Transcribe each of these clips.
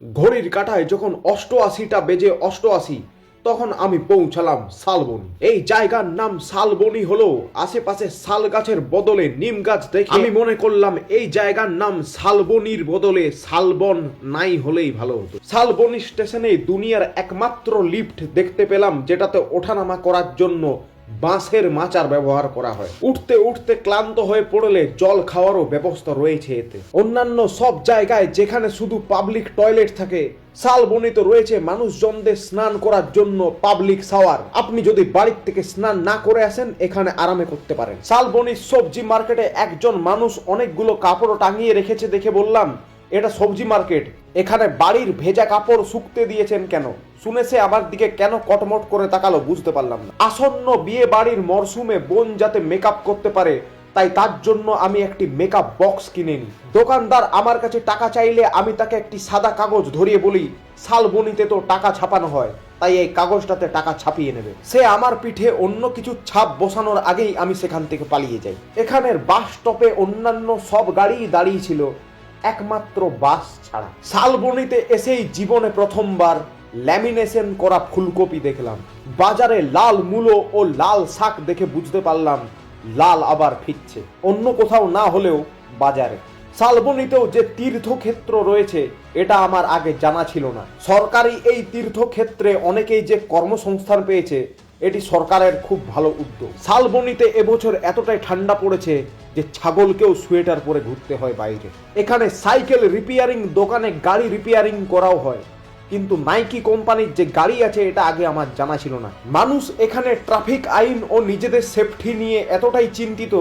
ঘড়ির কাঁটায় যখন ৮৮টা বেজে ৮৮ তখন আমি পৌঁছালাম শালবনী। এই জায়গার নাম শালবনী হলো আশেপাশে শাল গাছের বদলে নিম গাছ দেখে আমি মনে করলাম এই জায়গার নাম শালবনীর বদলে শালবন নাই হলেই ভালো হতো। শালবনী স্টেশনে দুনিয়ার একমাত্র লিফট দেখতে পেলাম যেটাতে ওঠানামা করার জন্য বাঁশের মাচার ব্যবহার করা হয়। উঠতে উঠতে ক্লান্ত হয়ে পড়লে জল খাওয়ারও ব্যবস্থা রয়েছে এতে। অন্যান্য সব জায়গায় যেখানে শুধু পাবলিক টয়লেট থাকে, শালবনীতে রয়েছে মানুষজনদের স্নান করার জন্য পাবলিক শাওয়ার। আপনি যদি বাড়ির থেকে স্নান না করে আসেন এখানে আরামে করতে পারেন। শালবনীর সবজি মার্কেটে একজন মানুষ অনেকগুলো কাপড় টাঙিয়ে রেখেছে দেখে বললাম, এটা সবজি মার্কেট, এখানে বাড়ির ভেজা কাপড় শুকতে দিয়েছেন কেন? শুনে সে আমার দিকে কেন কটমট করে তাকালো বুঝতে পারলাম না। আসন্ন বিয়ে বাড়ির মরশুমে বোন যাতে মেকআপ করতে পারে তাই তার জন্য আমি একটি মেকআপ বক্স কিনে নিই। দোকানদার আমার কাছে টাকা চাইলে আমি তাকে একটি সাদা কাগজ ধরিয়ে বলি, শালবনীতে তো টাকা ছাপানো হয়, তাই এই কাগজটাতে টাকা ছাপিয়ে নেবে। সে আমার পিঠে অন্য কিছু ছাপ বসানোর আগেই আমি সেখান থেকে পালিয়ে যাই। এখানের বাস স্টপে অন্যান্য সব গাড়ি দাঁড়িয়ে ছিল, একমাত্র বাস ছাড়া। শালবনীতে এসেই জীবনে প্রথমবার ল্যামিনেশন করা ফুলকপি দেখলাম। বাজারে লাল মূলো ও লাল শাক দেখে বুঝতে পারলাম লাল আবার ফিরছে, অন্য কোথাও না হলেও বাজারে। শালবনীতেও যে তীর্থক্ষেত্র রয়েছে এটা আমার আগে জানা ছিল না। সরকারি এই তীর্থক্ষেত্রে অনেকেই যে কর্মসংস্থান পেয়েছে, এটি সরকারের খুব ভালো উদ্যোগ। শালবনীতে এবছর এতটাই ঠান্ডা পড়েছে যে ছাগলকেও সোয়েটার পরে ঘুরতে হয় বাইরে। এখানে সাইকেল রিপেয়ারিং দোকানে গাড়ি রিপেয়ারিং করাও হয়, কিন্তু নাইকি কোম্পানির যে গাড়ি আছে এটা আগে আমার জানা ছিল না। মানুষ এখানে ট্রাফিক আইন ও নিজেদের সেফটি নিয়ে এতটাই চিন্তিত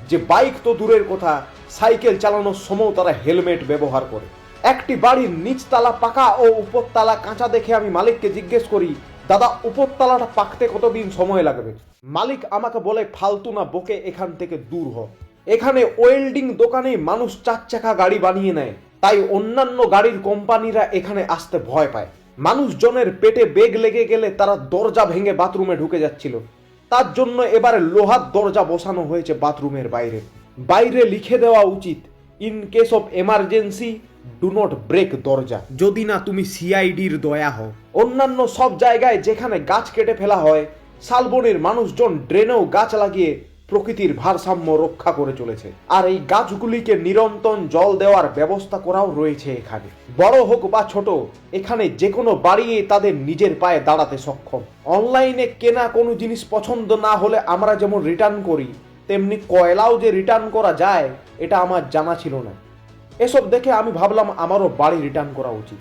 যে বাইক তো দূরের কথা, সাইকেল চালানোর সময় তারা হেলমেট ব্যবহার করে। একটি বাড়ির নিচতলা পাকা ও উপরতলা কাঁচা দেখে আমি মালিককে জিজ্ঞেস করি, দাদা উপরতলাটা পাকতে কতদিন সময় লাগবে? মালিক আমাকে বলে, ফালতু না বকে এখান থেকে দূর হ। এখানে ওয়েল্ডিং দোকানে মানুষ 4 চাকা গাড়ি বানিয়ে নেয়, তাই অন্যান্য গাড়ির কোম্পানিরা এখানে আসতে ভয় পায়। মানুষজনের পেটে বেগ লেগে গেলে তারা দরজা ভেঙে বাথরুমে ঢুকে যাচ্ছিল, তার জন্য এবারে লোহার দরজা বসানো হয়েছে বাথরুমের বাইরে। বাইরে লিখে দেওয়া উচিত, in case of emergency do not break দরজা, যদি না তুমি সিআইডির দয়া হও। অন্যান্য সব জায়গায় যেখানে গাছ কেটে ফেলা হয়, শালবনীর মানুষজন ড্রেনেও গাছ লাগিয়ে প্রকৃতির ভারসাম্য রক্ষা করে চলেছে। আর এই গাছগুলিকে নিরন্তর জল দেওয়ার ব্যবস্থা করাও রয়েছে এখানে। বড় হোক বা ছোট, এখানে যে কোনো বাড়িয়ে তাদের নিজের পায়ে দাঁড়াতে সক্ষম। অনলাইনে কেনা কোনো জিনিস পছন্দ না হলে আমরা যেমন রিটার্ন করি, তেমনি কয়লাও যে রিটার্ন করা যায় এটা আমার জানা ছিল না। এসব দেখে আমি ভাবলাম আমারও বাড়ি রিটার্ন করা উচিত।